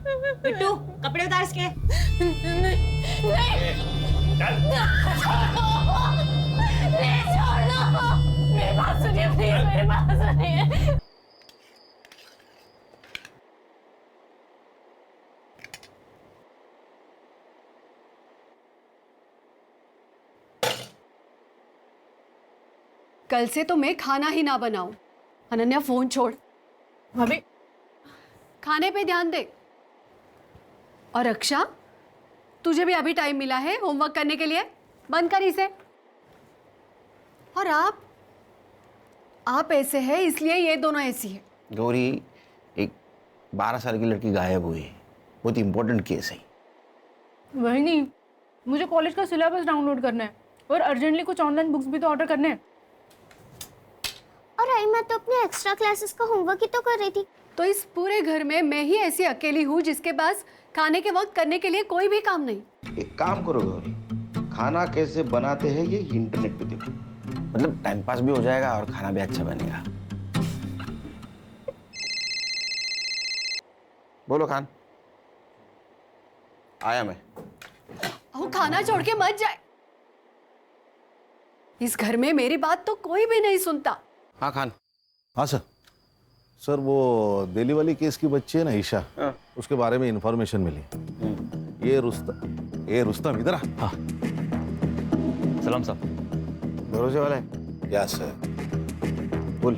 बिट्टू कपड़े उतार इसके। नहीं चल। प्लीज छोड़ दो, मेरी बात सुनिए प्लीज, मेरी बात सुनिए। कल से तो मैं खाना ही ना बनाऊं। अनन्या फोन छोड़, भाभी खाने पे ध्यान दे। और रक्षा, तुझे भी अभी टाइम मिला है होमवर्क करने के लिए, बंद कर इसे। और आप ऐसे हैं इसलिए ये दोनों ऐसी है। गौरी, एक 12 साल की लड़की गायब हुई है, बहुत इंपॉर्टेंट केस है। वही नहीं, मुझे कॉलेज का सिलेबस डाउनलोड करना है और अर्जेंटली कुछ ऑनलाइन बुक्स भी तो ऑर्डर करने हैं। और आई मैं तो अपने एक्स्ट्रा क्लासेस का होमवर्क ही तो कर रही थी। तो इस पूरे घर में मैं ही ऐसी अकेली हूँ जिसके पास खाने के वक्त करने के लिए कोई भी काम नहीं। एक काम करो गौरी, खाना कैसे बनाते हैं ये इंटरनेट पे देखो, मतलब टाइम पास भी हो जाएगा और खाना भी अच्छा बनेगा। बोलो खान। आया मैं। वो खाना छोड़ के मत जाए। इस घर में मेरी बात तो कोई भी नहीं सुनता। हाँ खान। हाँ सर। सर वो दिल्ली वाली केस की बच्ची है ना ईशा, उसके बारे में इंफॉर्मेशन मिली। ये रुस्तम इधर आ। हाँ सलाम साहब। भरोसे वाला है? Yes sir. बोल।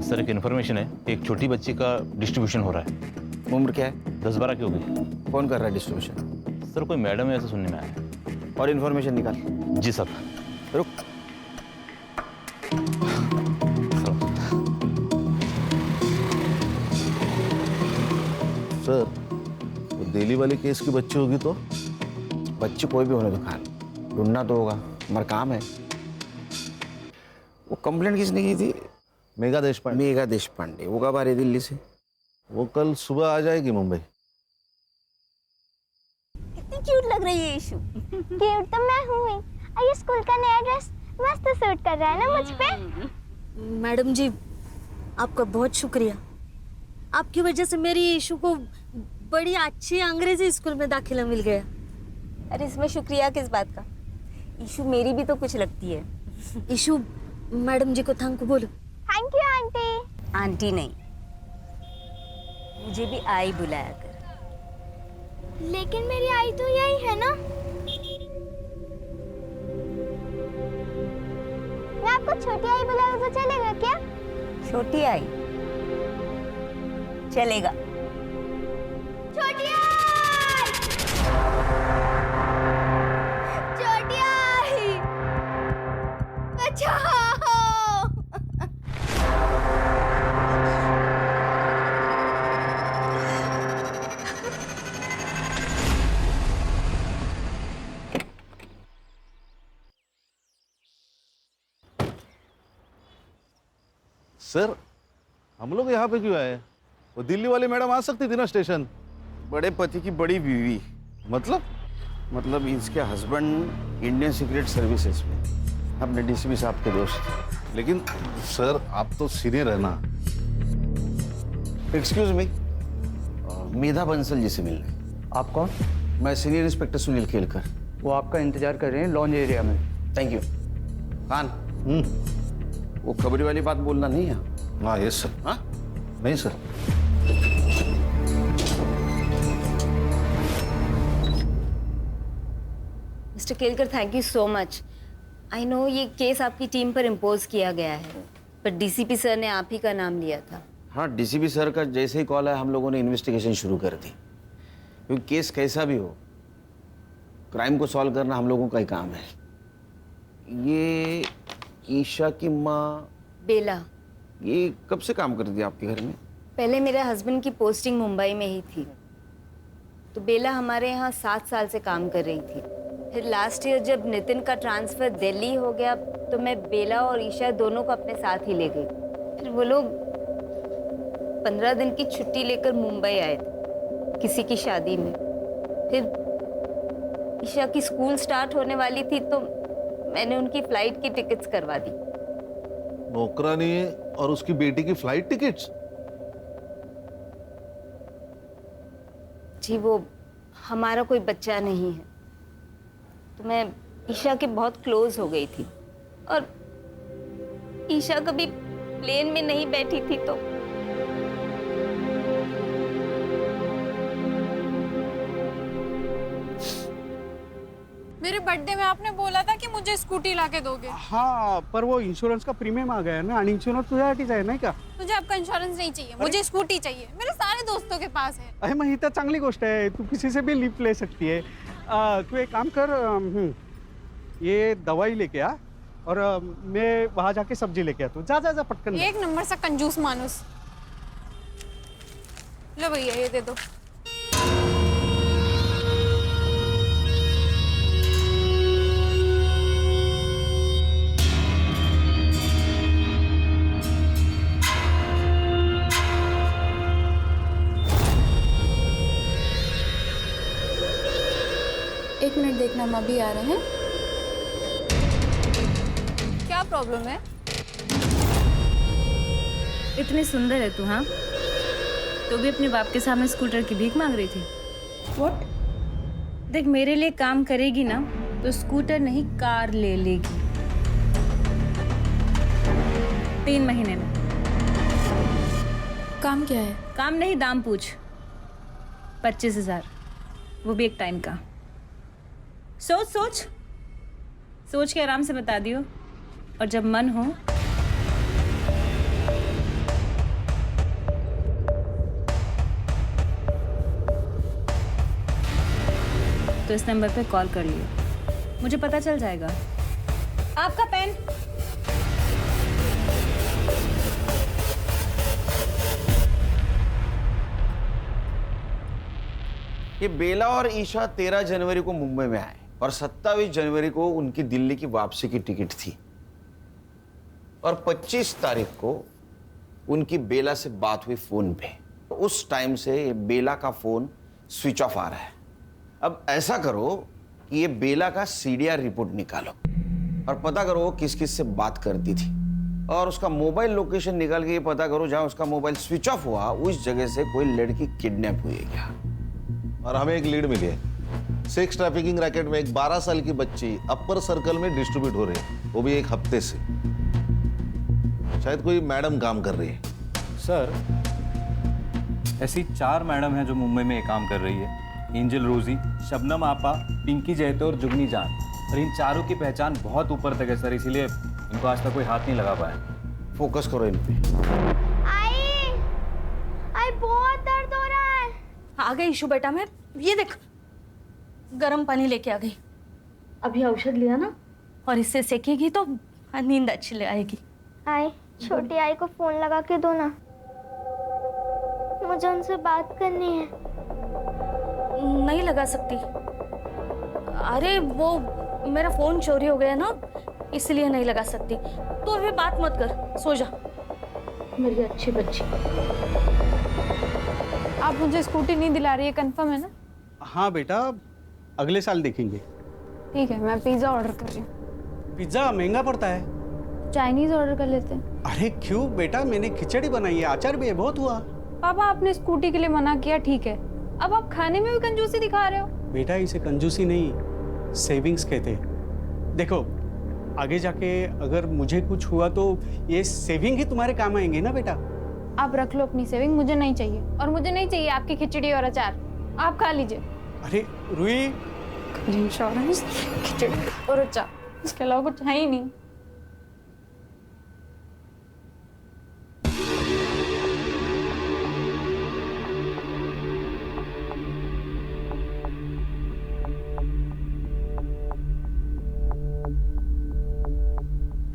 सर एक इन्फॉर्मेशन है, एक छोटी बच्ची का डिस्ट्रीब्यूशन हो रहा है। उम्र क्या है? 10-12 की होगी। कौन कर रहा है डिस्ट्रीब्यूशन? सर कोई मैडम है ऐसा सुनने में आया है। और इन्फॉर्मेशन निकाल। जी सर। रुक। सर वो दिल्ली वाली केस की बच्ची होगी तो? बच्ची कोई भी होने दो खान, ढूंढना तो होगा, हमारा काम है। वो कंप्लेंट किसने की थी? मेघा देशपांडे। मेघा देशपांडे। वो कब आ रही दिल्ली से? वो कल सुबह आ जाएगी मुंबई। कितनी क्यूट लग रही है ईशु। क्यूट तो मैं हूँ ही। और ये स्कूल का नया ड्रेस मस्त सूट कर रहा है ना मुझ पे। मैडम जी, आपका बहुत शुक्रिया। आपकी वजह से मेरी ईशु को बड़ी अच्छी अंग्रेजी स्कूल में दाखिला मिल गया। अरे इसमें शुक्रिया किस बात का? ईशु मेरी भी तो कुछ लगती है। ईशु, मैडम जी को थैंक बोलो। Thank you aunty. आंटी नहीं, मुझे भी आई बुलाया कर। लेकिन मेरी आई तो यही है ना। मैं आपको छोटी आई बुलाऊं तो चलेगा क्या? छोटी आई चलेगा। छोटी आई! छोटी आई! बचाओ! सर हम लोग यहाँ पे क्यों आए? वो दिल्ली वाली मैडम आ सकती थी ना स्टेशन। बड़े पति की बड़ी बीवी। मतलब इसके हस्बैंड इंडियन सीक्रेट सर्विसेज में, अपने डीसीपी साहब के दोस्त। लेकिन सर आप तो सीनियर है ना। एक्सक्यूज मी, मेधा बंसल जी से मिलना। आप कौन? मैं सीनियर इंस्पेक्टर सुनील खेलकर। वो आपका इंतजार कर रहे हैं लॉन्ज एरिया में। Thank you. खान, वो खबरी वाली बात बोलना नहीं है। हाँ यस सर। हाँ नहीं sir. Mister Kelkar, thank you so much. I know ये केस आपकी टीम पर इम्पोज किया गया है, पर डीसीपी सर ने आप ही का नाम लिया था। हाँ, डीसीपी सर का जैसे ही कॉल है हम लोगों ने इन्वेस्टिगेशन शुरू कर दी, क्योंकि केस कैसा भी हो, क्राइम को सॉल्व करना हम लोगों का ही काम है। ये ईशा की माँ बेला, ये कब से काम करती थी आपके घर में? पहले मेरे हस्बैंड की पोस्टिंग मुंबई में ही थी, तो बेला हमारे यहाँ 7 साल से काम कर रही थी। फिर लास्ट ईयर जब नितिन का ट्रांसफ़र दिल्ली हो गया तो मैं बेला और ईशा दोनों को अपने साथ ही ले गई। फिर वो लोग 15 दिन की छुट्टी लेकर मुंबई आए थे किसी की शादी में। फिर ईशा की स्कूल स्टार्ट होने वाली थी तो मैंने उनकी फ़्लाइट की टिकट्स करवा दी। नौकरानी और उसकी बेटी की फ्लाइट टिकट्स? जी वो हमारा कोई बच्चा नहीं है। तो मैं ईशा के बहुत क्लोज हो गई थी और ईशा कभी प्लेन में नहीं बैठी थी तो मेरे बर्थडे में आपने बोला था कि मुझे स्कूटी लाके दोगे। हाँ, पर वो इंश्योरेंस का प्रीमियम आ गया है ना, आणि इंश्योरेंस तुझ्यासाठीच आहे नाही का? मुझे आपका इंश्योरेंस नहीं चाहिए, मुझे स्कूटी चाहिए। मेरे सारे दोस्तों के पास है। अरे मग ही तर चांगली गोष्ट आहे, तू किसी से भी लिफ्ट ले सकती है। तू एक काम कर, ये दवाई लेके आ और मैं वहाँ जाके सब्जी लेके आता हूँ। जा जा जा पटकन। एक नंबर सा कंजूस मानुस। लो भैया ये दे दो। एक मिनट देखना, हम अभी आ रहे हैं। क्या प्रॉब्लम है? इतनी सुंदर है तू, हाँ? तो भी अपने बाप के सामने स्कूटर की भीख मांग रही थी। व्हाट? देख, मेरे लिए काम करेगी ना तो स्कूटर नहीं कार ले लेगी 3 महीने में। काम क्या है? काम नहीं, दाम पूछ। 25,000, वो भी एक टाइम का। सोच सोच सोच के आराम से बता दियो, और जब मन हो तो इस नंबर पे कॉल कर लियो, मुझे पता चल जाएगा। आपका पेन। ये बेला और ईशा 13 जनवरी को मुंबई में आए और 27 जनवरी को उनकी दिल्ली की वापसी की टिकट थी और 25 तारीख को उनकी बेला से बात हुई फोन पे। उस टाइम से ये बेला का फोन स्विच ऑफ आ रहा है। अब ऐसा करो कि ये बेला का सीडीआर रिपोर्ट निकालो और पता करो वो किस किस से बात करती थी, और उसका मोबाइल लोकेशन निकाल के ये पता करो जहां उसका मोबाइल स्विच ऑफ हुआ उस जगह से कोई लड़की किडनैप हुई है क्या। और हमें एक लीड मिली है। सेक्स ट्रैफिकिंग रैकेट में एक 12 साल की बच्ची अपर सर्कल में डिस्ट्रीब्यूट हो रही है, वो भी एक हफ्ते से। शायद कोई मैडम काम कर रही है। सर, ऐसी 4 मैडम हैं जो मुंबई में ये काम कर रही है। एंजल रोजी, शबनम आपा, पिंकी जैतो और जुगनी जान। और इन चारों की पहचान बहुत ऊपर तक है सर, इसीलिए इनको आज तक कोई हाथ नहीं लगा पाया। फोकस करो इन पे। आई बहुत दर्द हो रहा है। आ गई इशू बेटा, मैं ये देख गर्म पानी लेके आ गई। अभी औषध लिया ना, और इससे सेकेगी तो नींद अच्छी ले आएगी। आई, छोटी आई को फोन लगा के दो ना, मुझे उनसे बात करनी है। नहीं लगा सकती। अरे वो मेरा फोन चोरी हो गया ना, इसलिए नहीं लगा सकती। तो अभी बात मत कर, सो जा मेरी अच्छी बच्ची। आप मुझे स्कूटी नहीं दिला रही है, कंफर्म है ना? हाँ बेटा, अगले साल देखेंगे। ठीक है, मैं पिज्जा ऑर्डर कर रही हूँ। पिज्जा महंगा पड़ता है। चाइनीज ऑर्डर कर लेते हैं। अरे क्यों बेटा, मैंने खिचड़ी बनाई है, अचार भी है, बहुत हुआ। पापा आपने स्कूटी के लिए मना किया, ठीक है, अब आप खाने में भी कंजूसी दिखा रहे हो। बेटा इसे कंजूसी नहीं, सेविंग्स कहते हैं। देखो आगे जाके अगर मुझे कुछ हुआ तो ये सेविंग ही तुम्हारे काम आएंगे ना बेटा। आप रख लो अपनी सेविंग, मुझे नहीं चाहिए। और मुझे नहीं चाहिए आपकी खिचड़ी और अचार, आप खा लीजिए। अरे रुई, इंश्योरेंस, खिचड़ी और अचार, इसके अलावा कुछ है ही नहीं।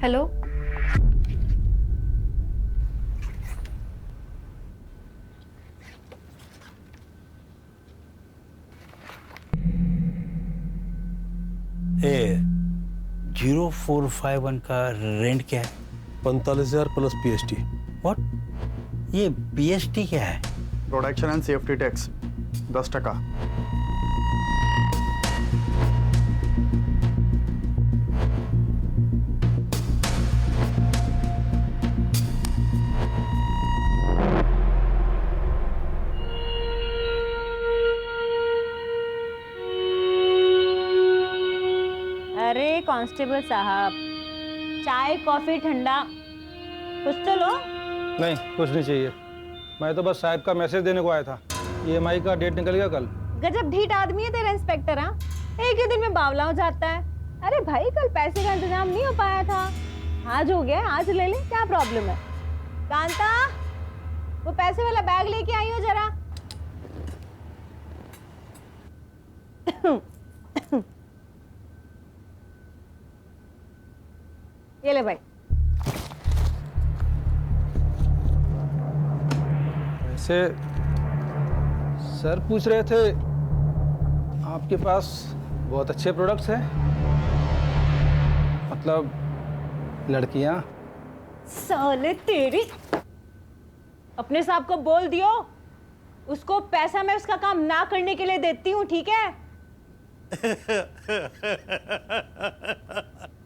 हेलो, ए 0451 का रेंट क्या है? 45,000 प्लस पीएसटी। व्हाट? ये पीएसटी क्या है? Production and safety tax 10%। अरे कांस्टेबल साहब, चाय कॉफी ठंडा कुछ तो लो। नहीं, कुछ नहीं चाहिए। मैं तो बस साहब का मैसेज देने को आया था। EMI का डेट निकल गया कल। गजब ढीठ आदमी है तेरा इंस्पेक्टर। हाँ, एक ही दिन में बावला हो जाता है। अरे भाई, कल पैसे का इंतजाम नहीं हो पाया था, आज हो गया, आज ले ले, क्या प्रॉब्लम है। कांता, वो पैसे वाला बैग लेके आई हो जरा। ये ले भाई। वैसे सर पूछ रहे थे आपके पास बहुत अच्छे प्रोडक्ट्स हैं, मतलब लड़कियां। साले तेरी, अपने साहब को बोल दियो, उसको पैसा मैं उसका काम ना करने के लिए देती हूँ, ठीक है।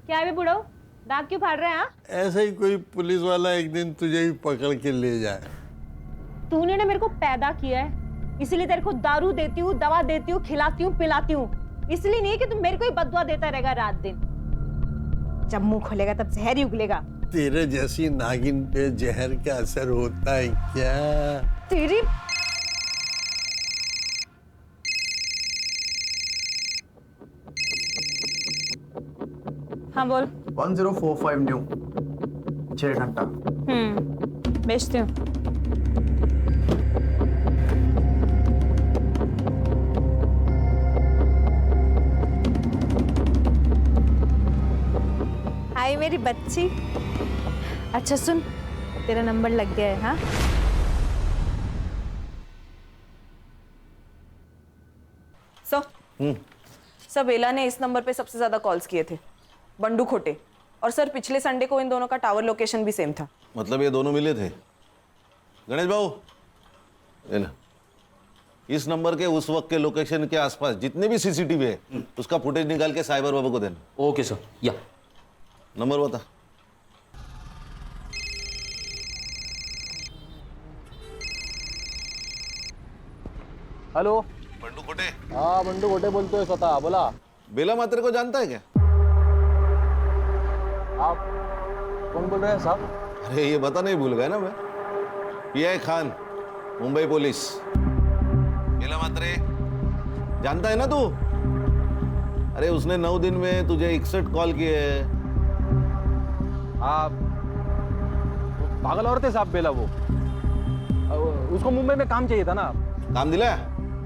क्या है बे बुढ़ो, दांत क्यों फाड़ रहे हैं? ऐसा ही कोई पुलिस वाला एक दिन तुझे भी पकड़ के ले जाए। तूने ना मेरे को पैदा किया है, इसलिए तेरे को दारू देती हूँ, दवा देती हूँ, खिलाती हूँ, पिलाती हूँ, इसलिए नहीं कि तुम मेरे को ही बददुआ देता रहेगा रात दिन। जब मुंह खोलेगा तब जहर ही उगलेगा। तेरे जैसी नागिन पे जहर का असर होता है क्या? तेरी हाँ बोल। 1045 न्यू 6 घंटा। बेचती हूँ। हाय मेरी बच्ची। अच्छा सुन, तेरा नंबर लग गया है। हाँ, सर बेला ने इस नंबर पे सबसे ज्यादा कॉल्स किए थे, बंडू खोटे। और सर पिछले संडे को इन दोनों का टावर लोकेशन भी सेम था। मतलब ये दोनों मिले थे? गणेश बाबू, ले लो। इस नंबर के उस वक्त के लोकेशन के आसपास जितने भी CCTV है उसका फुटेज निकाल के साइबर बाबू को देना। Okay sir. या नंबर बता। हेलो, बंडू खोटे। हाँ, बंडू खोटे बोलते हो स्वतः, बोला। बेला मात्रे को जानता है क्या? आप कौन बोल रहे हैं साहब? अरे ये बता नहीं भूल गया ना मैं, PI खान, मुंबई पुलिस। बेला मात्रे जानता है ना तू? अरे उसने 9 दिन में तुझे 61 कॉल किए हैं। आप पागल औरत है साहब बेला, वो उसको मुंबई में काम चाहिए था ना। काम दिलाया?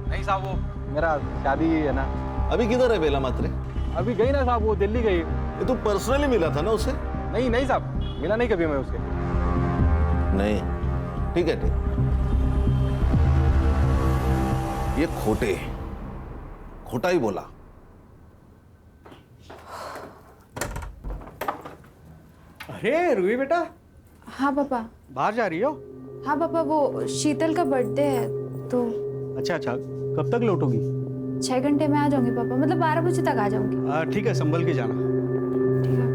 नहीं साहब, वो मेरा शादी है ना। अभी किधर है बेला मात्रे? अभी गई ना साहब, वो दिल्ली गई। ये तू पर्सनली मिला था ना उससे? नहीं नहीं साहब, मिला नहीं कभी मैं उससे। नहीं, ठीक है ठीक। ये खोटा ही बोला। अरे रूही बेटा। हाँ पापा। बाहर जा रही हो? हाँ पापा, वो शीतल का बर्थडे है तो। अच्छा, कब तक लौटोगी? 6 घंटे में आ जाऊंगी पापा, मतलब 12 बजे तक आ जाऊंगी। ठीक है, संभल के जाना। ठीक है।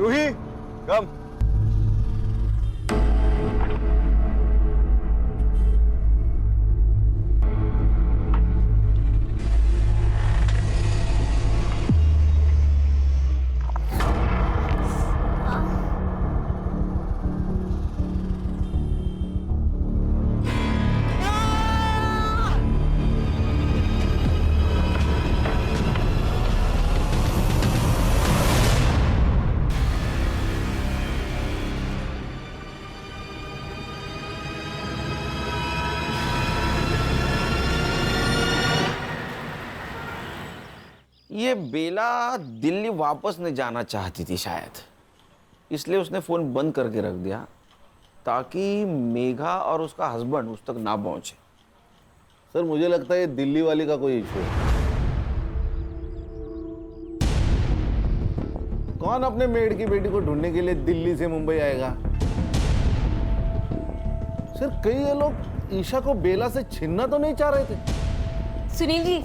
रूही, कम। ये बेला दिल्ली वापस नहीं जाना चाहती थी शायद, इसलिए उसने फ़ोन बंद करके रख दिया ताकि मेघा और उसका हस्बैंड उस तक ना पहुंचे। सर मुझे लगता है ये दिल्ली वाली का कोई इशू है। कौन अपने मेड की बेटी को ढूंढने के लिए दिल्ली से मुंबई आएगा? सर कई ये लोग ईशा को बेला से छीनना तो नहीं चाह रहे थे? सुनील जी,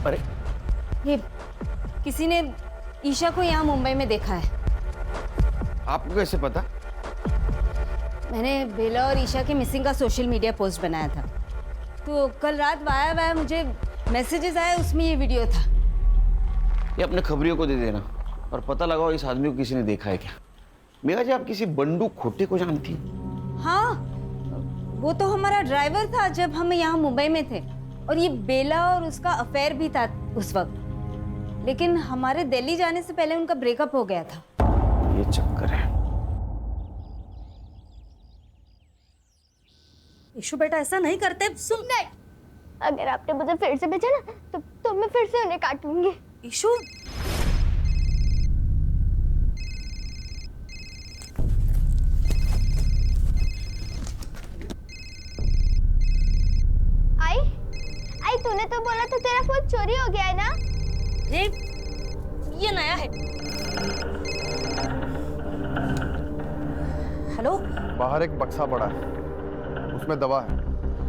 अरे ये किसी ने ईशा को यहाँ मुंबई में देखा है। आपको कैसे पता? मैंने बेला और ईशा के मिसिंग का सोशल मीडिया पोस्ट बनाया था, तो कल रात वाया मुझे मैसेजेस आए, उसमें ये वीडियो था। ये अपने खबरियों को दे देना और पता लगाओ इस आदमी को किसी ने देखा है क्या। मेघा जी, आप किसी बंडू खोटे को जानती? हाँ, वो तो हमारा ड्राइवर था जब हम यहाँ मुंबई में थे, और ये बेला और उसका अफेयर भी था उस वक्त, लेकिन हमारे दिल्ली जाने से पहले उनका ब्रेकअप हो गया था। ये चक्कर है। ईशु बेटा ऐसा नहीं करते, सुन। नहीं, अगर आपने मुझे फिर से भेजा ना तो मैं फिर से उन्हें काटूंगी। ईशु, आई तूने तो बोला था तेरा फोन चोरी हो गया है ना? ये नया है। हेलो, बाहर एक बक्सा पड़ा है, उसमें दवा है,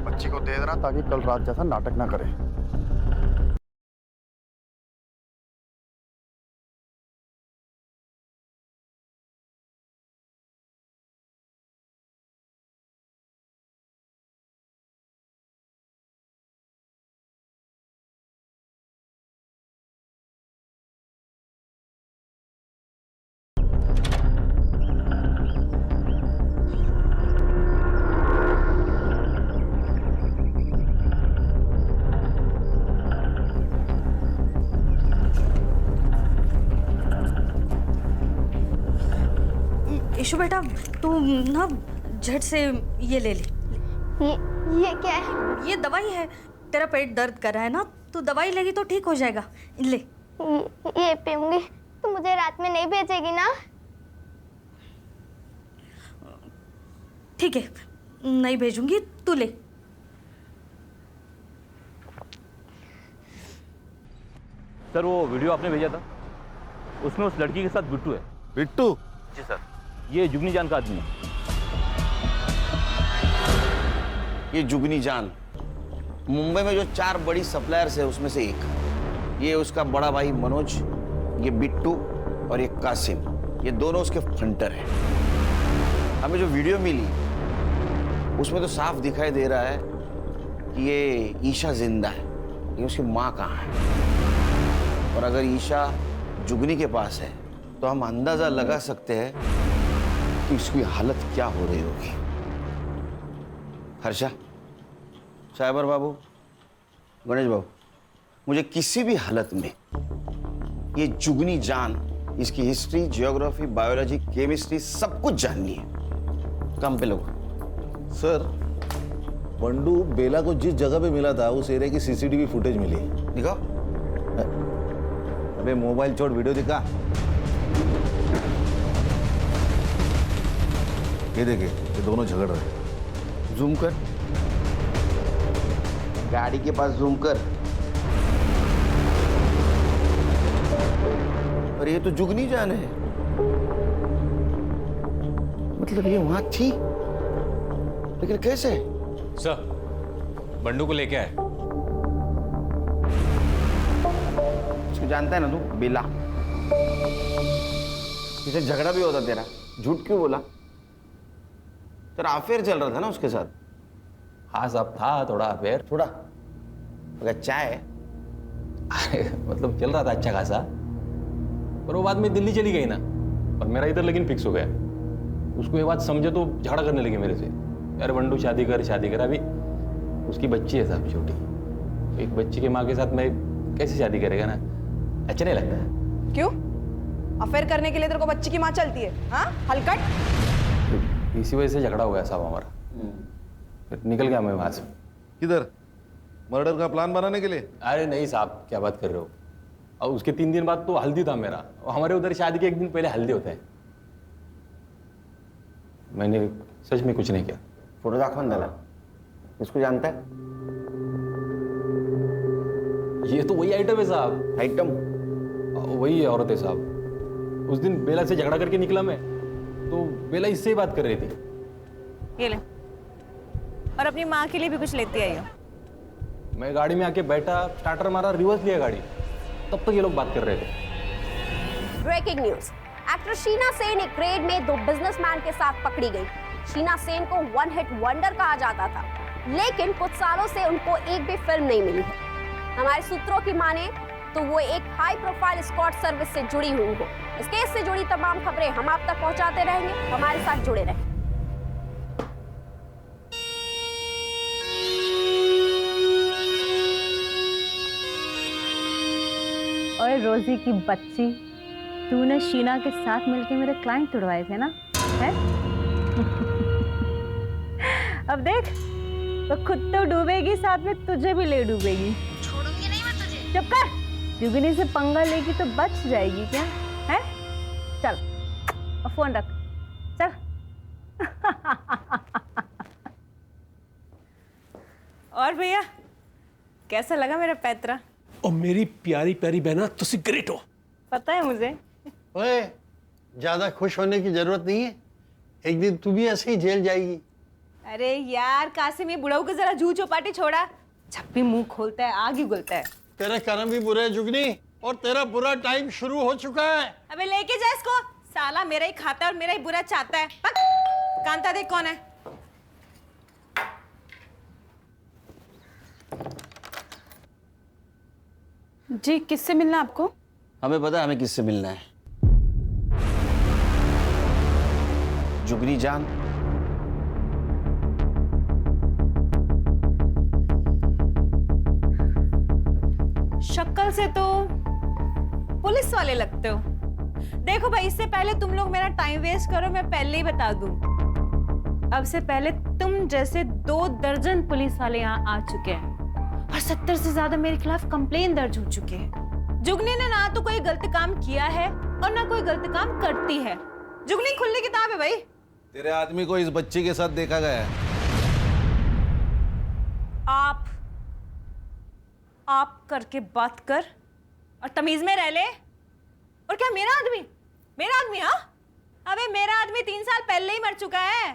बच्ची को दे देना ताकि कल रात जैसा नाटक ना करे। ईशु बेटा तू ना झट से ये ले ले। ये क्या है? ये दवाई है, तेरा पेट दर्द कर रहा है ना, तू दवाई लेगी तो ठीक हो जाएगा, ले। ये पीऊंगी तो मुझे रात में नहीं भेजेगी ना? ठीक है, नहीं भेजूंगी, तू ले। सर वो वीडियो आपने भेजा था, उसमें उस लड़की के साथ बिट्टू है। बिट्टू? जी सर, ये जुगनी जान का आदमी है। ये जुगनी जान मुंबई में जो 4 बड़ी सप्लायर्स है उसमें से एक। ये उसका बड़ा भाई मनोज, ये बिट्टू और ये कासिम, ये दोनों उसके फ्रंटर हैं। हमें जो वीडियो मिली उसमें तो साफ दिखाई दे रहा है कि ये ईशा जिंदा है, लेकिन उसकी माँ कहाँ है। और अगर ईशा जुगनी के पास है तो हम अंदाजा लगा सकते हैं कि उसकी हालत क्या हो रही होगी। हर्षा, साइबर बाबू, गणेश बाबू, मुझे किसी भी हालत में ये जुगनी जान, इसकी हिस्ट्री, जियोग्राफी, बायोलॉजी, केमिस्ट्री सब कुछ जाननी है। काम पे लोग। सर, बंडू बेला को जिस जगह पे मिला था उस एरिया की सीसीटीवी फुटेज मिली है। दिखाओ। अबे मोबाइल छोड़, वीडियो दिखा। ये देखिए, ये दोनों झगड़ रहे हैं। जूम कर, गाड़ी के पास जूम कर। और ये तो जुगनी जान है, मतलब ये वहां थी, लेकिन कैसे? सर, बंडू को लेके आए। उसको जानता है ना तू, बेला। इसे झगड़ा भी होता तेरा, झूठ क्यों बोला? तेरा अफेयर चल रहा था ना उसके साथ? हाँ साहब, था थोड़ा अफेयर। थोड़ा? अगर चाय? अरे मतलब चल रहा था अच्छा खासा, पर वो बाद में दिल्ली चली गई ना, और मेरा इधर लेकिन फिक्स हो गया। उसको ये बात समझे तो झगड़ा करने लगी मेरे से, यार बंडू शादी कर शादी कर। अभी उसकी बच्ची है साहब, छोटी। एक बच्ची के माँ के साथ मैं कैसे शादी करेगा ना, अच्छा नहीं लगता है। क्यों? अफेयर करने के लिए तेरे को बच्ची की माँ चलती है? हाँ, हलकट। इसी वजह से झगड़ा हो गया साहब हमारा, फिर निकल गया मैं वहां से। किधर? मर्डर का प्लान बनाने के लिए? अरे नहीं साहब, क्या बात कर रहे हो। और उसके 3 दिन बाद तो हल्दी था मेरा, और हमारे उधर शादी के 1 दिन पहले हल्दी होता है। मैंने सच में कुछ नहीं किया। फोटो दाखवन दाला, इसको जानता है? ये तो वही आइटम है साहब। आइटम? वही है, औरत है साहब। उस दिन बेला से झगड़ा करके निकला मैं, तो बेला इससे ही बात कर रही थी। ये ले, और अपनी माँ के लिए भी कुछ लेती आई हो। मैं गाड़ी में आके बैठा, स्टार्टर मारा, रिवर्स लिया गाड़ी, तब तक ये लोग बात कर रहे थे। Breaking news, actress Sheena Sen एक रेड में 2 बिजनेसमैन के साथ पकड़ी गई। शीना सेन को वन हिट वंडर कहा जाता था, लेकिन कुछ सालों से उनको एक भी फिल्म नहीं मिली है। हमारे सूत्रों की माने तो वो एक हाई प्रोफाइल स्कॉट सर्विस से जुड़ी हुई हो। इस केस से जुड़ी तमाम खबरें हम आप तक पहुंचाते रहेंगे, हमारे साथ जुड़े रहें। और रोजी की बच्ची, तूने शीना के साथ मिलके मेरे क्लाइंट तुड़वाए थे ना, है? अब देख, तो खुद तो डूबेगी, साथ में तुझे भी ले डूबेगी। छोड़ूंगी नहीं मैं तुझे। चुप कर, जुगनी से पंगा लेगी तो बच जाएगी क्या, है? चल, और फोन रख, चल। और भैया, कैसा लगा मेरा पैतरा? और मेरी प्यारी प्यारी बहना, तुसी ग्रेट हो। पता है मुझे। ओए, ज्यादा खुश होने की जरूरत नहीं है, एक दिन तू भी ऐसे ही जेल जाएगी। अरे यार कासिम, ये बुढ़ाऊ को जरा जू चौपाटी छोड़ा, जब भी मुंह खोलता है आग ही उगलता है। तेरे कर्म भी बुरे हैं जुगनी, और तेरा बुरा टाइम शुरू हो चुका है। अबे लेके जा इसको, साला मेरा ही खाता है और मेरा ही बुरा चाहता है। पक, कांता देख कौन है। जी, किससे मिलना आपको? हमें पता है हमें किससे मिलना है। जुगनी जान। शक्ल से तो पुलिस वाले लगते हो। देखो भाई, इससे पहले तुम लोग मेरा टाइम वेस्ट करो, मैं पहले ही बता दूं, अब से पहले तुम जैसे 2 दर्जन पुलिस वाले यहाँ आ चुके हैं और 70 से ज्यादा मेरे खिलाफ कंप्लेन दर्ज हो चुके हैं। जुगनी ने ना तो कोई गलत काम किया है और ना कोई गलत काम करती है। जुगनी खुली किताब है भाई। तेरे आदमी को इस बच्ची के साथ देखा गया है। आप करके बात कर और तमीज में रह ले। और क्या मेरा आदमी, हाँ? अबे मेरा आदमी 3 साल पहले ही मर चुका है।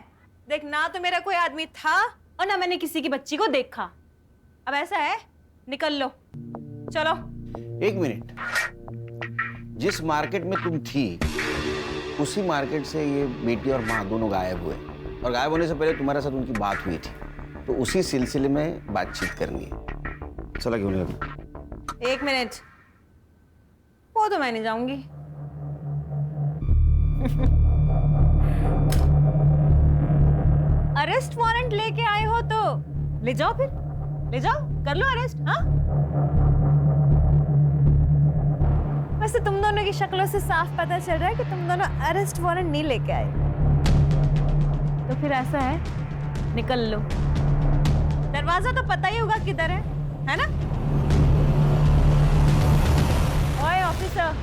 देख, ना तो मेरा कोई आदमी था और ना मैंने किसी की बच्ची को देखा। अब ऐसा है, निकल लो, चलो। 1 मिनट, जिस मार्केट में तुम थी उसी मार्केट से ये बेटी और माँ दोनों गायब हुए, और गायब होने से पहले तुम्हारे साथ उनकी बात हुई थी, तो उसी सिलसिले में बातचीत करनी है। चला क्यों नहीं अभी? 1 मिनट, वो तो मैं नहीं जाऊंगी। अरेस्ट वारंट लेके आए हो तो ले जाओ, फिर ले जाओ, कर लो अरेस्ट। हाँ, वैसे तुम दोनों की शक्लों से साफ पता चल रहा है कि तुम दोनों अरेस्ट वारंट नहीं लेके आए। तो फिर ऐसा है, निकल लो। दरवाजा तो पता ही होगा किधर है ना? ओए ऑफिसर,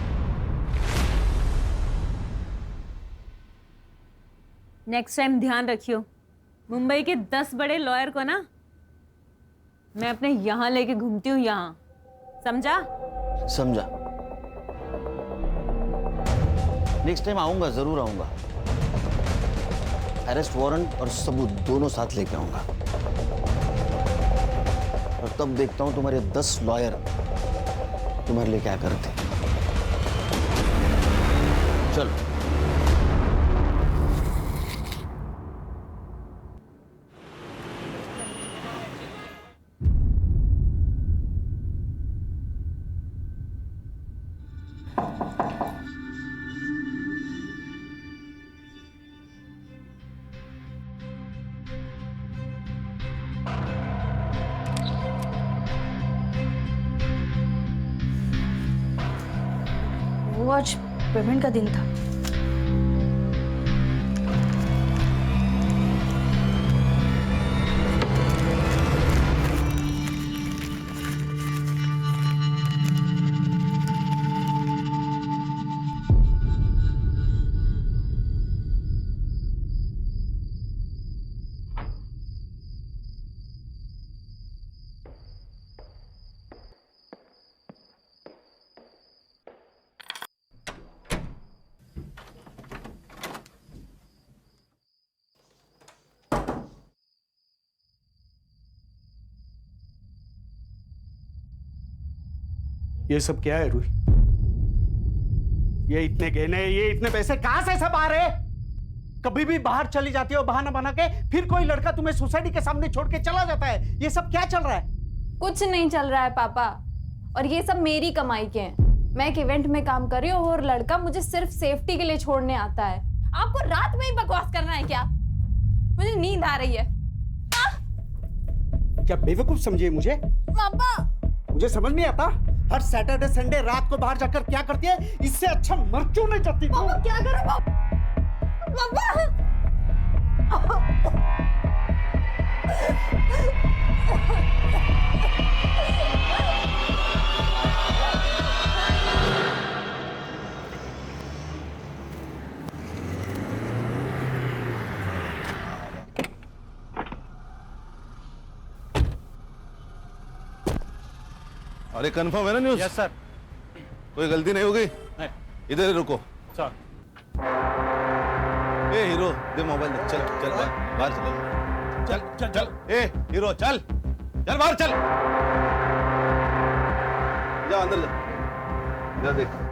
नेक्स्ट टाइम ध्यान रखियो, मुंबई के 10 बड़े लॉयर को ना मैं अपने यहाँ लेके घूमती हूँ, यहाँ, समझा? समझा। नेक्स्ट टाइम आऊंगा, जरूर आऊंगा। अरेस्ट वारंट और सबूत दोनों साथ लेके आऊंगा, और तब देखता हूं तुम्हारे 10 लॉयर तुम्हारे लिए क्या करते। चलो। वो आज पेमेंट का दिन था। ये सब क्या है रूही? ये इतने गहने, ये इतने पैसे कहां से सब आ रहे? कभी भी बाहर चली जाती हो बहाना बना के, फिर कोई लड़का तुम्हें सोसाइटी के सामने छोड़ के चला जाता है। ये सब क्या चल रहा है? कुछ नहीं चल रहा है पापा, और ये सब मेरी कमाई के हैं। मैं एक इवेंट में काम कर रही हूँ और लड़का मुझे सिर्फ सेफ्टी के लिए छोड़ने आता है। आपको रात में ही बकवास करना है क्या? मुझे नींद आ रही है। क्या बेवकूफ समझिए मुझे? पापा मुझे समझ नहीं आता, हर सैटरडे संडे रात को बाहर जाकर क्या करती है? इससे अच्छा मर क्यों नहीं जाती? पापा क्या करूं? पापा अरे कंफर्म है ना न्यूज़? Yes sir. कोई गलती नहीं हो गई? नहीं। इधर ही रुको। सर। ए हीरो, दे मोबाइल दे। चल चल बाहर चल। चल चल चल। ए हीरो चल, चल बाहर चल। जा अंदर जा, इधर देख।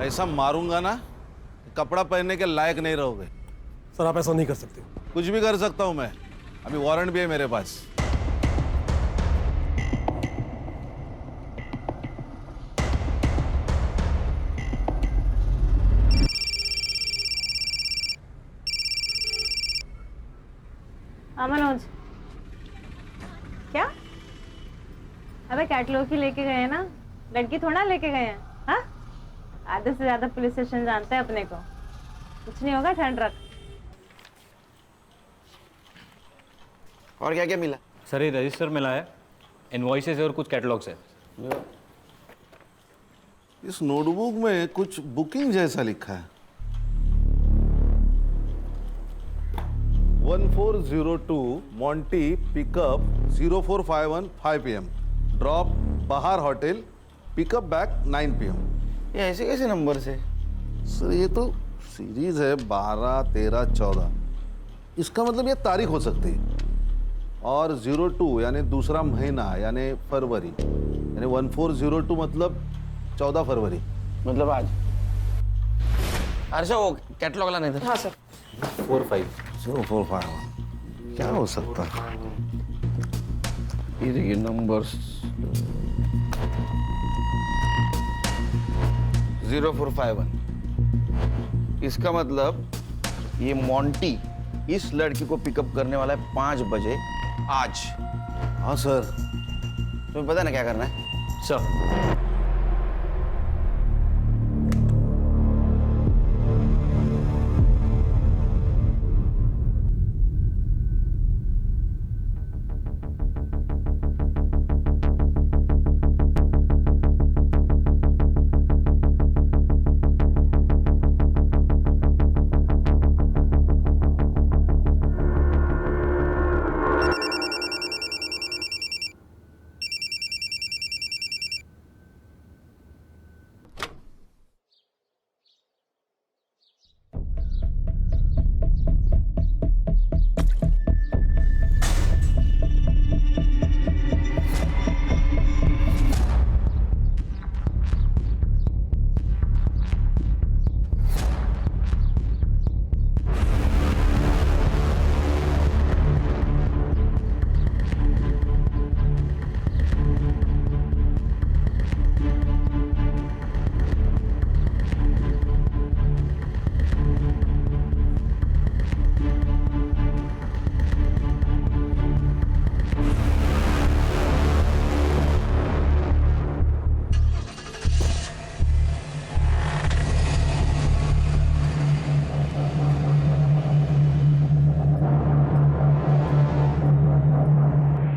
ऐसा मारूंगा ना, कपड़ा पहनने के लायक नहीं रहोगे। सर आप ऐसा नहीं कर सकते। कुछ भी कर सकता हूं मैं, अभी वारंट भी है मेरे पास। मनोज, क्या? अबे कैटलॉग ही लेके गए हैं ना, लड़की थोड़ा लेके गए हैं। हाँ, आधे से ज्यादा पुलिस स्टेशन जानते हैं अपने को। कुछ नहीं होगा, ठंड रख। और क्या क्या मिला? सर ये रजिस्टर मिला है, इनवॉइसेस और कुछ कैटलॉग्स है। इस नोटबुक में कुछ बुकिंग जैसा लिखा है। 1402 मॉन्टी पिकअप 0451 5 PM, ड्रॉप बाहर होटल, पिकअप बैक 9 PM। ये ऐसे कैसे नंबर से? सर ये तो सीरीज है 12, 13, 14। इसका मतलब ये तारीख हो सकती है। और 02 यानी दूसरा महीना यानी फरवरी, यानी 1402 मतलब 14 फरवरी, मतलब आज। अच्छा वो कैटलॉग लाने थे। हाँ सर। 0451 क्या हो सकता है? ये देखिए नंबर्स 0451। इसका मतलब ये मॉन्टी इस लड़की को पिकअप करने वाला है 5 बजे आज। हाँ सर। तुम्हें पता है ना क्या करना है? सर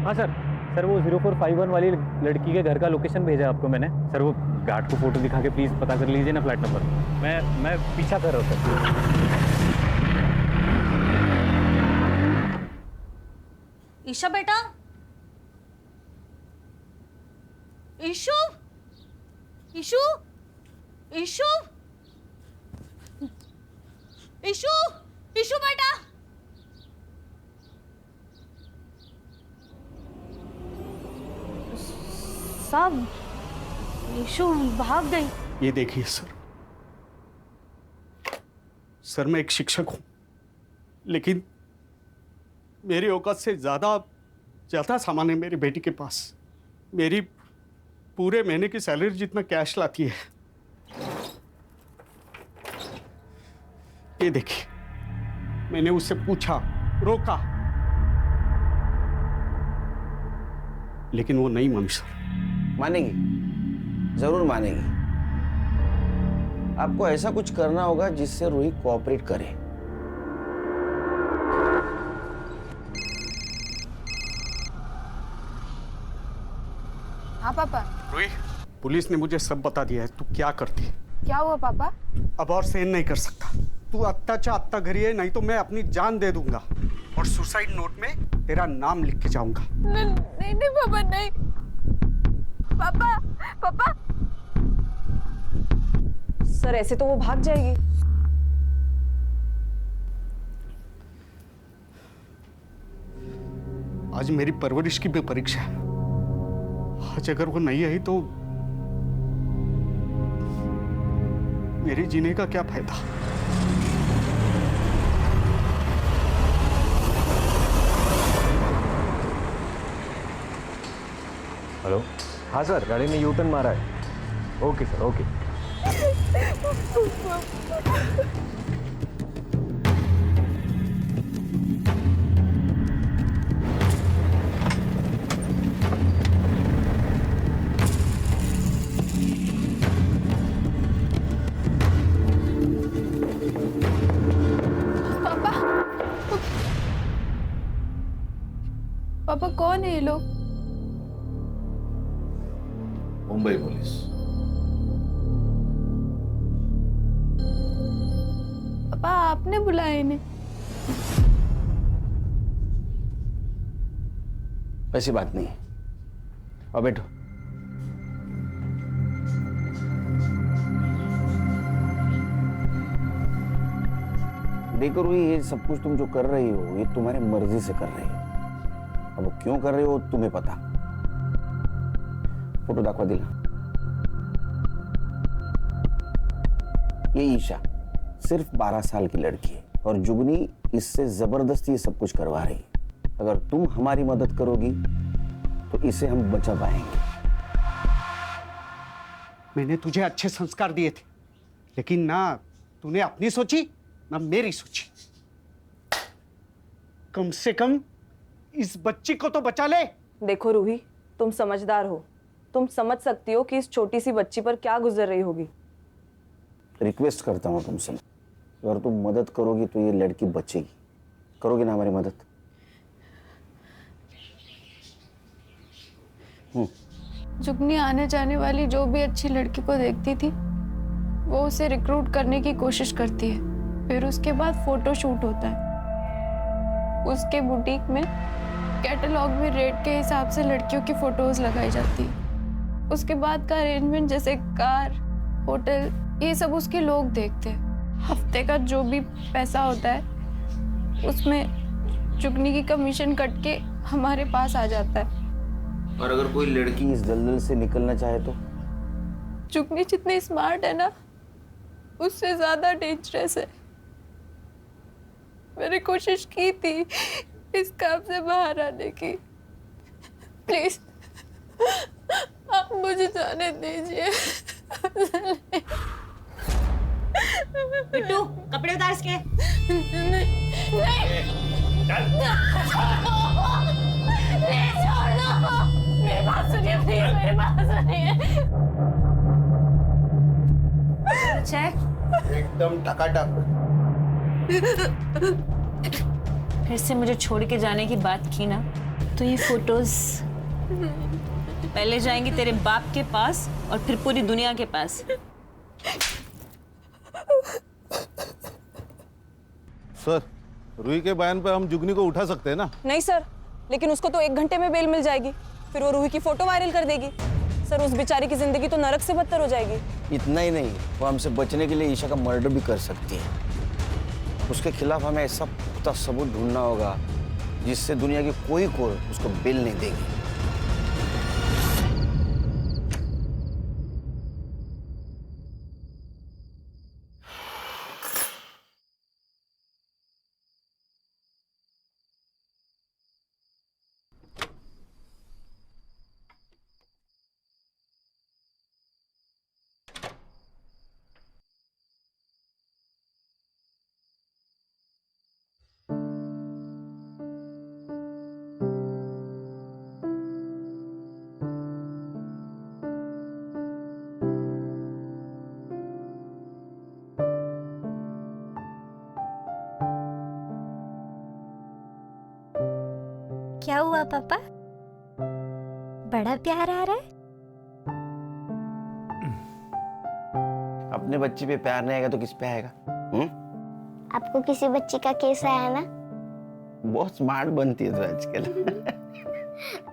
हाँ सर वो 0451 वाली लड़की के घर का लोकेशन भेजा है आपको मैंने। सर वो गार्ड को फोटो दिखा के प्लीज़ पता कर लीजिए ना फ्लैट नंबर। मैं पीछा कर रहा हूँ सर। ईशा बेटा, ईशु ईशु ईशु ईशु ईशु बेटा। साहब ईशु भाग गई। ये देखिए सर मैं एक शिक्षक हूं, लेकिन मेरी औकात से ज्यादा सामान है मेरी बेटी के पास। मेरी पूरे महीने की सैलरी जितना कैश लाती है। ये देखिए, मैंने उससे पूछा, रोका, लेकिन वो नहीं मानी सर। मानेगी, जरूर मानेगी। आपको ऐसा कुछ करना होगा जिससे रूही कोऑपरेट करे। हाँ पापा। रूही, पुलिस ने मुझे सब बता दिया है। तू क्या करती है? क्या हुआ पापा? अब और सहन नहीं कर सकता। तू आत्ताच्या आत्ता घरी है, नहीं तो मैं अपनी जान दे दूंगा और सुसाइड नोट में तेरा नाम लिख के जाऊंगा। नहीं नहीं पापा, नहीं पापा। पापा सर ऐसे तो वो भाग जाएगी। आज मेरी परवरिश की भी परीक्षा है। आज अगर वो नहीं आई तो मेरे जीने का क्या फायदा? हेलो, हाँ सर, गाड़ी ने यू टर्न मारा है। Okay sir, okay. पापा कौन है ये लोग? मुंबई पुलिस। पापा आपने बुलाया इन्हें? ऐसी बात नहीं है। और बैठो। देखो रूही, ये सब कुछ तुम जो कर रही हो ये तुम्हारी मर्जी से कर रही हो। अब वो क्यों कर रहे हो तुम्हें पता। फोटो दाखवा दिला। ये ईशा सिर्फ 12 साल की लड़की है और जुगनी इससे जबरदस्ती ये सब कुछ करवा रही है। अगर तुम हमारी मदद करोगी तो इसे हम बचा पाएंगे। मैंने तुझे अच्छे संस्कार दिए थे, लेकिन ना तूने अपनी सोची ना मेरी सोची। कम से कम इस बच्ची को तो बचा ले। देखो रूही, तुम समझदार हो, तुम समझ सकती हो कि इस छोटी सी बच्ची पर क्या गुजर रही होगी। रिक्वेस्ट करता हूं तुमसे, अगर तुम मदद करोगी तो ये लड़की बचेगी। करोगी ना हमारी मदद? जुगनी आने जाने वाली जो भी अच्छी लड़की को देखती थी वो उसे रिक्रूट करने की कोशिश करती है। फिर उसके बाद फोटो शूट होता है। उसके बुटीक में कैटलॉग में रेट के हिसाब से लड़कियों की फोटोज लगाई जाती है। उसके बाद का अरेंजमेंट जैसे कार, होटल, ये सब उसके लोग देखते हैं। हफ्ते का जो भी पैसा होता है उसमें जुगनी की कमीशन कट के हमारे पास आ जाता है। और अगर कोई लड़की इस दलदल से निकलना चाहे तो? जुगनी जितनी स्मार्ट है ना उससे ज्यादा डेंजरस है। मैंने कोशिश की थी इस काम से बाहर आने की। प्लीज आप मुझे जाने दीजिए। बिट्टू, कपड़े उतार इसके। नहीं छोड़ दो। मेरी बात सुनिए प्लीज, मेरी बात सुनिए। चेक एकदम टकाटक। फिर से मुझे छोड़ के जाने की बात की ना तो ये फोटोज पहले जाएंगी तेरे बाप के पास और फिर पूरी दुनिया के पास। सर, रूही के बयान पे हम जुगनी को उठा सकते हैं ना? नहीं सर, लेकिन उसको तो 1 घंटे में बेल मिल जाएगी, फिर वो रूही की फोटो वायरल कर देगी। सर उस बेचारी की जिंदगी तो नरक से बदतर हो जाएगी। इतना ही नहीं, वो हमसे बचने के लिए ईशा का मर्डर भी कर सकती है। उसके खिलाफ हमें ऐसा पुख्ता सबूत ढूंढना होगा जिससे दुनिया की कोई कोर्ट उसको बेल नहीं देगी। क्या हुआ पापा? बड़ा प्यार आ रहा है? अपने बच्चे पे प्यार नहीं आएगा तो किस पे आएगा? आपको किसी बच्ची का केस आया ना? बहुत स्मार्ट बनती है तो आजकल।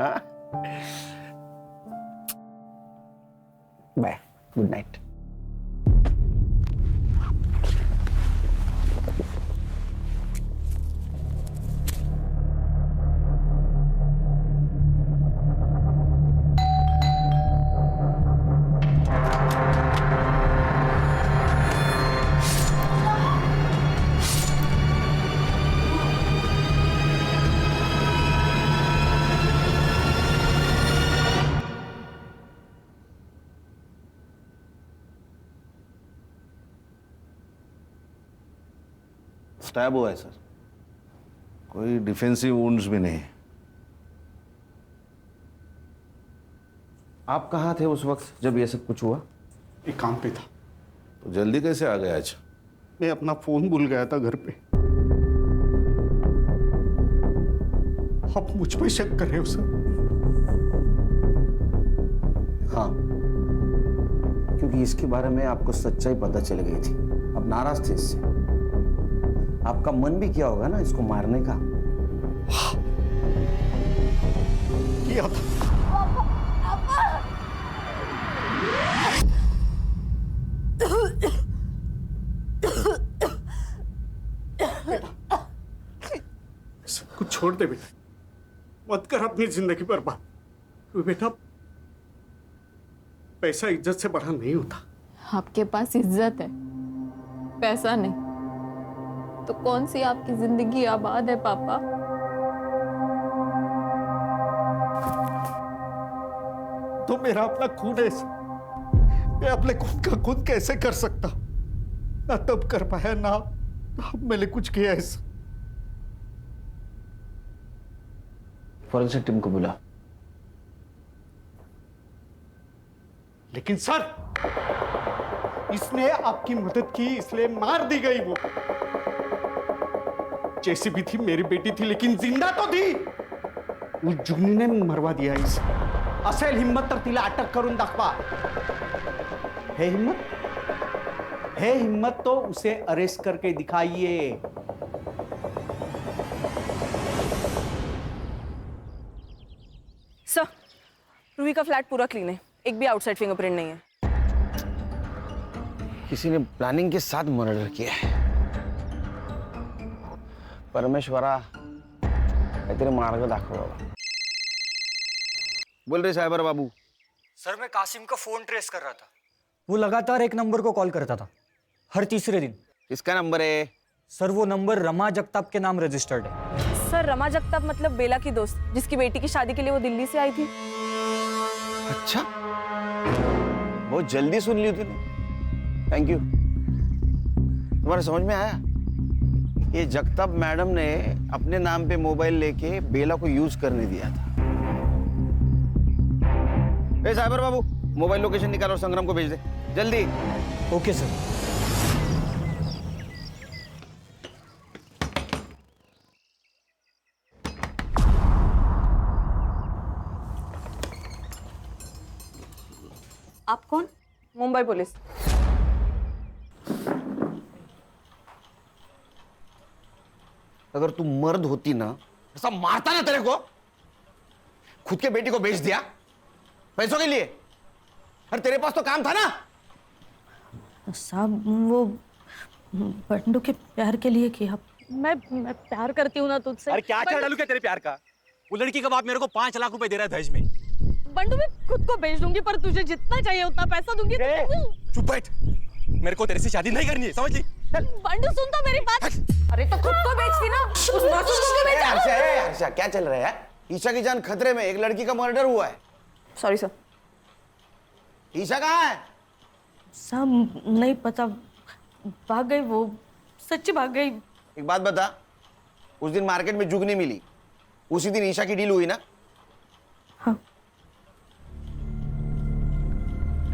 हाँ? Bye, good night. स्टैब हुआ है सर, कोई डिफेंसिव वुंड्स भी नहीं। आप कहाँ थे उस वक्त जब ये सब कुछ हुआ? एक काम पे था। तो जल्दी कैसे आ गए आज? मैं अपना फोन भूल गया था घर पे। आप मुझ पे शक कर रहे हो सर? हाँ, क्योंकि इसके बारे में आपको सच्चाई पता चल गई थी। अब नाराज थे इससे। आपका मन भी किया होगा ना इसको मारने का। किया था। सब कुछ छोड़ दे बेटा, मत कर अपनी जिंदगी बर्बाद। बेटा, पैसा इज्जत से बड़ा नहीं होता। आपके पास इज्जत है, पैसा नहीं, तो कौन सी आपकी जिंदगी आबाद है पापा? तो मेरा अपना खून है, मैं अपने खून का खून कैसे कर सकता? ना तब कर पाया ना अब मैंने कुछ किया ऐसा। फॉरेंसिक टीम को बुला। लेकिन सर, इसने आपकी मदद की इसलिए मार दी गई। वो जैसी भी थी मेरी बेटी थी, लेकिन जिंदा तो थी। वो जुगनी ने मरवा दिया इसे। असेल हिम्मत तर तिला अटक करून दाखवा। है हिम्मत? है हिम्मत तो उसे अरेस्ट करके दिखाइए। सर, रूही का फ्लैट पूरा क्लीन है, एक भी आउटसाइड फिंगरप्रिंट नहीं है। किसी ने प्लानिंग के साथ मर्डर किया है। परमेश्वरा, तेरे मार्ग दाखव। बोल रहे साइबर बाबू। सर, मैं कासिम का फोन ट्रेस कर रहा था। वो लगातार एक नंबर को कॉल करता था, हर तीसरे दिन। किसका नंबर है? सर, वो नंबर रमा जगताप के नाम रजिस्टर्ड है। सर, रमा जगताप मतलब बेला की दोस्त, जिसकी बेटी की शादी के लिए वो दिल्ली से आई थी। अच्छा, बहुत जल्दी सुन ली तूने। Thank you. तुम्हारे समझ में आया? ये जगताप मैडम ने अपने नाम पे मोबाइल लेके बेला को यूज करने दिया था। ए साइबर बाबू, मोबाइल लोकेशन निकाल और संग्राम को भेज दे जल्दी। Okay sir. आप कौन? मुंबई पुलिस। अगर तू मर्द होती ना, ऐसा मारता ना तेरे को। खुद के बेटी को बेच दिया पैसों के लिए। अरे तेरे पास तो काम था ना। साहब वो बंडू के प्यार के लिए किया। मैं प्यार करती हूँ ना तुझसे। अरे क्या अच्छा डालू क्या तेरे प्यार का? वो लड़की का बाप मेरे को 5 लाख रुपए दे रहा है दहेज में। बंडू मैं खुद को बेच दूंगी, पर तुझे जितना चाहिए उतना पैसा दूंगी। चुप बैठ, मेरे को तेरे से शादी नहीं करनी है, समझ ली? बंडू सुन तो मेरी बात। अरे तो खुद को बेचती ना, उस मासूम को भी बेचा। हर्षा क्या चल रहा है? ईशा की जान खतरे में, एक लड़की का मर्डर हुआ है। Sorry sir. ईशा कहाँ है? साहब नहीं पता, भाग गई वो, सच्ची भाग गई। एक बात बता, उस दिन मार्केट में जुगनी मिली, उसी दिन ईशा की डील हुई ना? हाँ।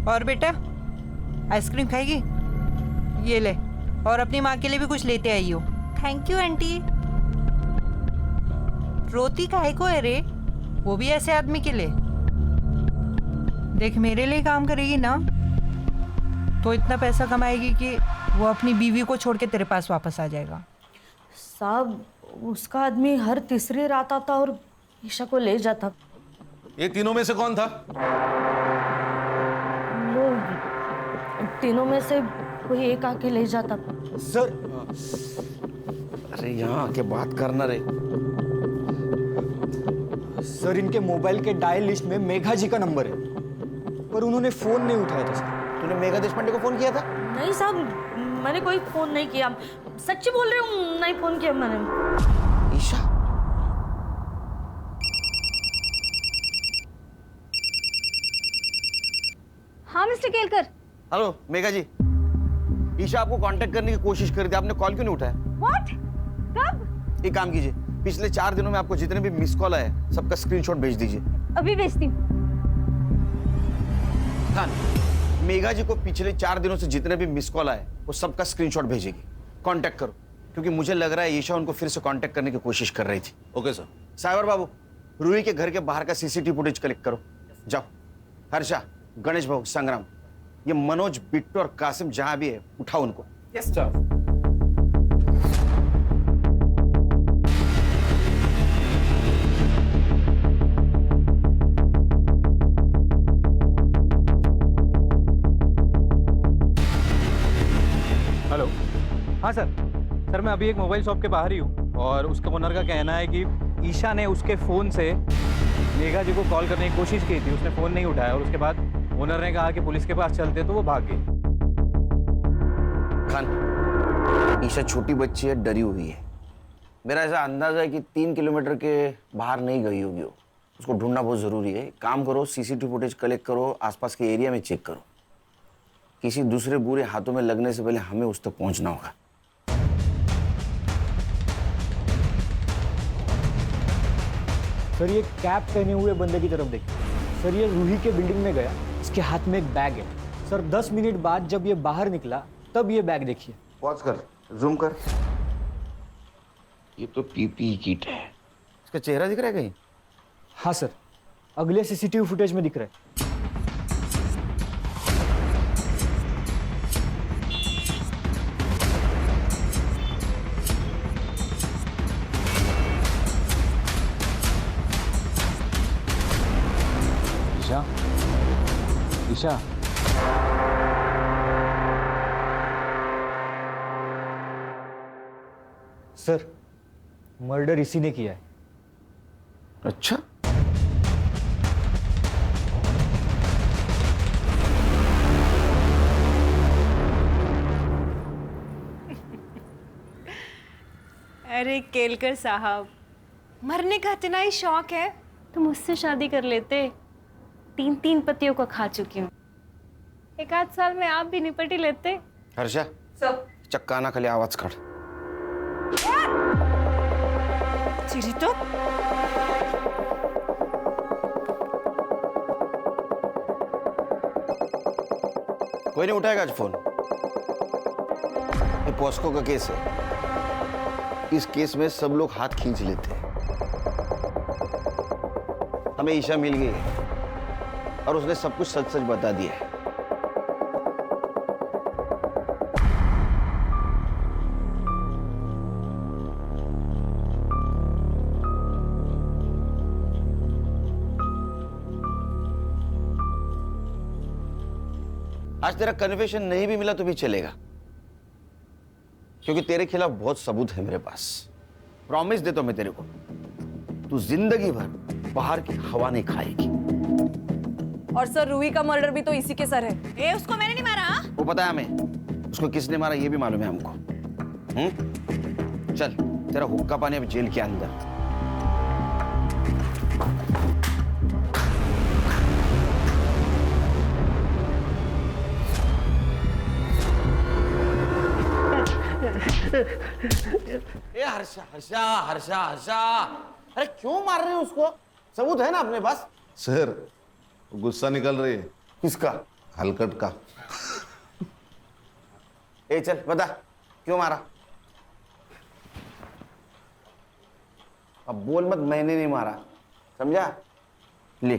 और बेटा आइसक्रीम खाएगी? ये ले, और अपनी माँ के लिए भी कुछ लेते आई हो। Thank you aunty. रोती काहे को है रे? वो भी ऐसे आदमी के लिए। देख मेरे लिए काम करेगी ना तो इतना पैसा कमाएगी कि वो अपनी बीवी को छोड़ के तेरे पास वापस आ जाएगा। साहब उसका आदमी हर तीसरी रात आता और ईशा को ले जाता। ये तीनों में से कौन था? वो तीनों में से कोई एक आके ले जाता। सर अरे यहाँ आके बात करना रे। सर इनके मोबाइल के डायल लिस्ट में मेघा जी का नंबर है, पर उन्होंने फोन नहीं उठाया था सर। तूने मेघा देशपांडे को फोन किया था? नहीं साहब, मैंने कोई फोन नहीं किया, सच्ची बोल रही हूँ, नहीं फोन किया मैंने। ईशा हाँ मिस्टर केलकर। हेलो मेघा जी, ईशा आपको कांटेक्ट करने की कोशिश कर रही थी, आपने कॉल क्यों नहीं उठाया? व्हाट? कब? एक काम कीजिए, पिछले 4 दिनों में आपको जितने भी मिस कॉल आए सबका स्क्रीनशॉट भेज दीजिए। अभी भेजती हूँ। खान, मेघा जी को पिछले 4 दिनों से जितने भी मिस कॉल आए वो सबका स्क्रीनशॉट भेजेगी। कांटेक्ट करो, क्योंकि मुझे लग रहा है ईशा उनको फिर से कांटेक्ट करने की कोशिश कर रही थी। Okay sir. साइबर बाबू, रूही के घर के बाहर का सीसीटीवी फुटेज कलेक्ट करो। जाओ। हर्षा, गणेश भाऊ, संग्राम, ये मनोज, बिट्टू और कासिम जहां भी है उठाओ उनको। Yes sir. हेलो, हाँ सर। सर मैं अभी एक मोबाइल शॉप के बाहर ही हूँ और उसके ओनर का कहना है कि ईशा ने उसके फ़ोन से मेघा जी को कॉल करने की कोशिश की थी, उसने फ़ोन नहीं उठाया और उसके बाद ओनर ने कहा कि पुलिस के पास चलते तो वो भाग गई। खान, ईशा छोटी बच्ची है, डरी हुई है। मेरा ऐसा अंदाजा है कि 3 किलोमीटर के बाहर नहीं गई होगी वो। उसको ढूंढना बहुत ज़रूरी है। काम करो, सीसीटीवी फुटेज कलेक्ट करो, आसपास के एरिया में चेक करो। किसी दूसरे बुरे हाथों में लगने से पहले हमें उस तक पहुंचना होगा। सर ये कैप पहने हुए बंदे की तरफ देखिए। सर ये रूही के बिल्डिंग में गया, इसके हाथ में एक बैग है। सर 10 मिनट बाद जब ये बाहर निकला तब ये बैग देखिए। पॉज कर, जूम कर। ये तो पीपीई किट है। इसका चेहरा दिख रहा है कहीं? हाँ सर, अगले सीसीटीवी फुटेज में दिख रहा है। ईशा, ईशा, सर मर्डर इसी ने किया है। अच्छा, अरे केलकर साहब, मरने का इतना ही शौक है तो मुझसे शादी कर लेते। 3 पतियों को खा चुकी हूँ, 1 आध साल में आप भी निपट ही लेते। हर्षा, चक्का ना खाली आवाज काढ। चिड़ी तो कोई नहीं उठाएगा आज फोन। ये पॉस्को का केस है, इस केस में सब लोग हाथ खींच लेते हैं। हमें ईशा मिल गई है और उसने सब कुछ सच सच बता दिया है। आज तेरा कन्फेशन नहीं भी मिला तो भी चलेगा, क्योंकि तेरे खिलाफ बहुत सबूत है मेरे पास। प्रॉमिस देता हूं मैं तेरे को, तू जिंदगी भर बाहर की हवा नहीं खाएगी। और सर रूही का मर्डर भी तो इसी के सर है। उसको मैंने नहीं मारा। वो पता है हमें, उसको किसने मारा ये भी मालूम है हमको। चल तेरा हुक्का पानी अब जेल के अंदर। ए हर्षा हर्षा हर्षा हर्षा, अरे क्यों मार रहे हो उसको? सबूत है ना अपने पास। सर गुस्सा निकल रही है। किसका? हलकट का। ए चल बता क्यों मारा? अब बोल मत मैंने नहीं मारा, समझा? ले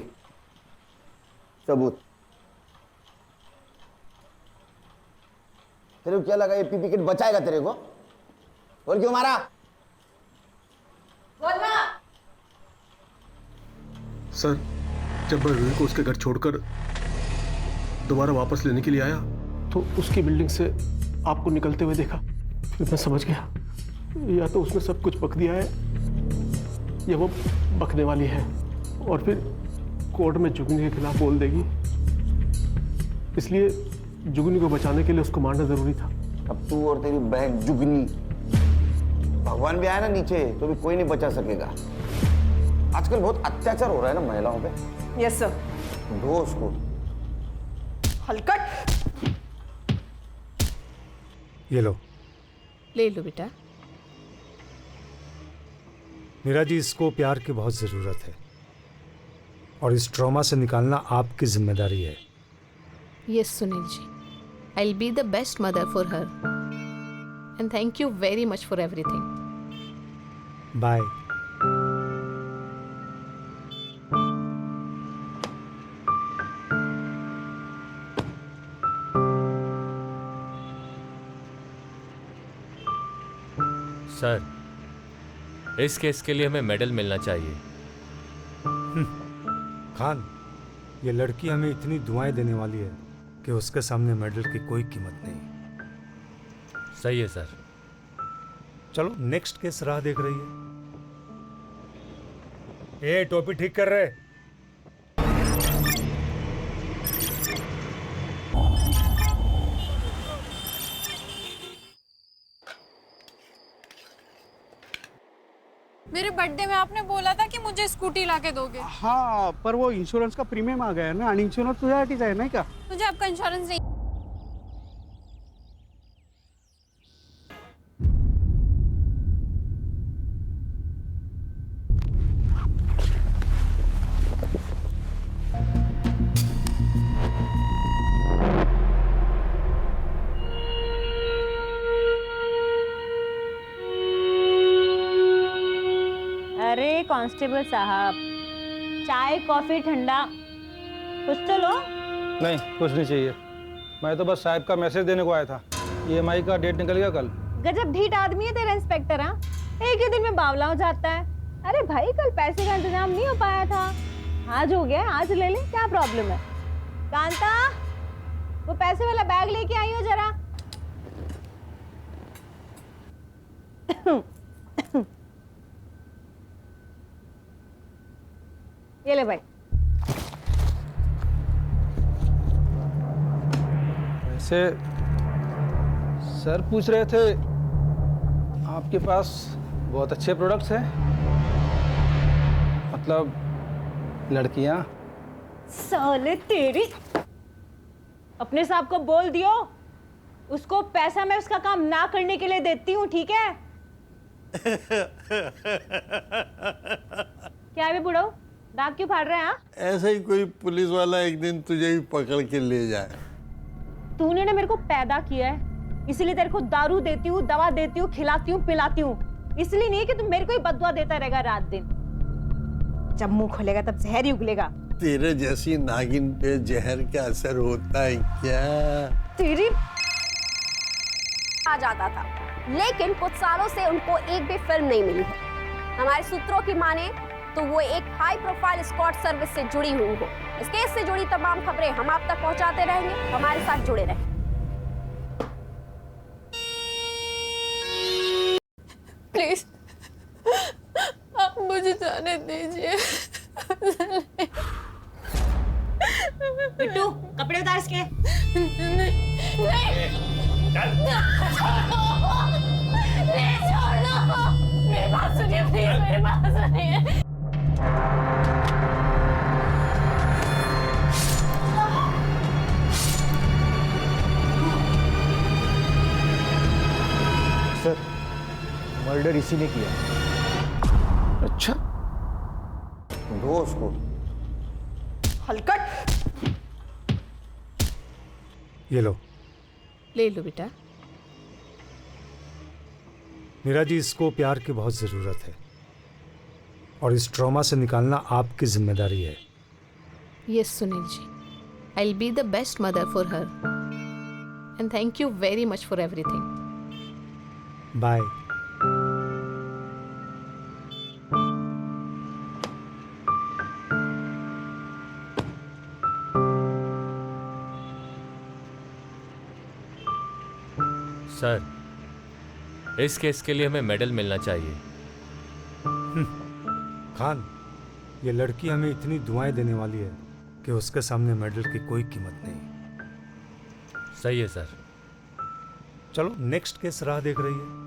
सबूत। तेरे को क्या लगा ये पीपी किट बचाएगा तेरे को? और क्यों मारा? बोलना। सर जब मैं रूही को उसके घर छोड़कर दोबारा वापस लेने के लिए आया तो उसकी बिल्डिंग से आपको निकलते हुए देखा। फिर मैं समझ गया या तो उसने सब कुछ बक दिया है या वो बकने वाली है, और फिर कोर्ट में जुगनी के खिलाफ बोल देगी। इसलिए जुगनी को बचाने के लिए उसको मारना जरूरी था। अब तू और तेरी बहन जुगनी, भगवान भी आया ना नीचे तो भी कोई नहीं बचा सकेगा। आजकल बहुत अत्याचार हो रहा है ना महिलाओं पे। Yes sir. दो उसको। हलकट। ये लो। ले लो बेटा। मीरा जी, इसको प्यार की बहुत ज़रूरत है और इस ट्रॉमा से निकालना आपकी जिम्मेदारी है। Yes, Sunil ji. I'll be the best mother for her. And thank you very much for everything. Bye. Sir, इस केस के लिए हमें मेडल मिलना चाहिए। खान, ये लड़की हमें इतनी दुआएं देने वाली है कि उसके सामने मेडल की कोई कीमत नहीं। सही है सर। चलो नेक्स्ट केस राह देख रही है। ए टोपी ठीक कर रहे। मेरे बर्थडे में आपने बोला था कि मुझे स्कूटी लाके दोगे। हाँ, पर वो इंश्योरेंस का प्रीमियम आ गया है ना, आणि इंश्योरेंस तुझ्यासाठीच आहे नाही का? मुझे आपका इंश्योरेंस नहीं। अरे कांस्टेबल साहब, चाय कॉफी ठंडा कुछ तो लो। नहीं, कुछ नहीं चाहिए। मैं तो बस साहब का मैसेज देने को आया था। EMI का डेट निकल गया कल। गजब ढीठ आदमी है तेरा इंस्पेक्टर। हाँ, एक ही दिन में बावला हो जाता है। अरे भाई, कल पैसे का इंतजाम नहीं हो पाया था, आज हो गया, आज ले ले, क्या प्रॉब्लम है? कांता, वो पैसे वाला बैग लेके आई हो जरा। ये ले भाई। वैसे सर पूछ रहे थे आपके पास बहुत अच्छे प्रोडक्ट्स हैं, मतलब लड़कियां। साले तेरी, अपने साहब को बोल दियो, उसको पैसा मैं उसका काम ना करने के लिए देती हूँ, ठीक है? क्या है बुढ़ाऊ, दांत क्यों फाड़ रहे हैं? ऐसा ही कोई पुलिस वाला एक दिन तुझे भी पकड़ के ले जाए। तूने ना मेरे को पैदा किया है, इसलिए तेरे को दारू देती हूँ, दवा देती हूँ, खिलाती हूँ, पिलाती हूँ, इसलिए नहीं कि तू मेरे को ही बददुआ देता रहेगा रात दिन। जब मुंह खोलेगा तब जहर ही उगलेगा। तेरे जैसी नागिन पे जहर का असर होता है क्या? तेरी आ जाता था, लेकिन कुछ सालों से उनको एक भी फिल्म नहीं मिली है। हमारे सूत्रों की माने तो वो एक हाई प्रोफाइल स्कॉट सर्विस से जुड़ी हुई हो। इस केस से जुड़ी तमाम खबरें हम आप तक पहुंचाते रहेंगे, हमारे साथ जुड़े रहें। प्लीज आप मुझे जाने दीजिए। बिट्टू कपड़े उतार इसके। मेरी बात सुनिए प्लीज, मेरी बात सुनिए। सर मर्डर इसी ने किया। अच्छा, दो उसको। हलकट। ये लो। ले लो बेटा। मीरा जी, इसको प्यार की बहुत ज़रूरत है और इस ट्रॉमा से निकालना आपकी जिम्मेदारी है। Yes Sunil ji, I will be the best mother for her and thank you very much for everything. Bye. Sir, इस केस के लिए हमें मेडल मिलना चाहिए। खान, ये लड़की हमें इतनी दुआएं देने वाली है कि उसके सामने मेडल की कोई कीमत नहीं। सही है सर। चलो नेक्स्ट केस राह देख रही है।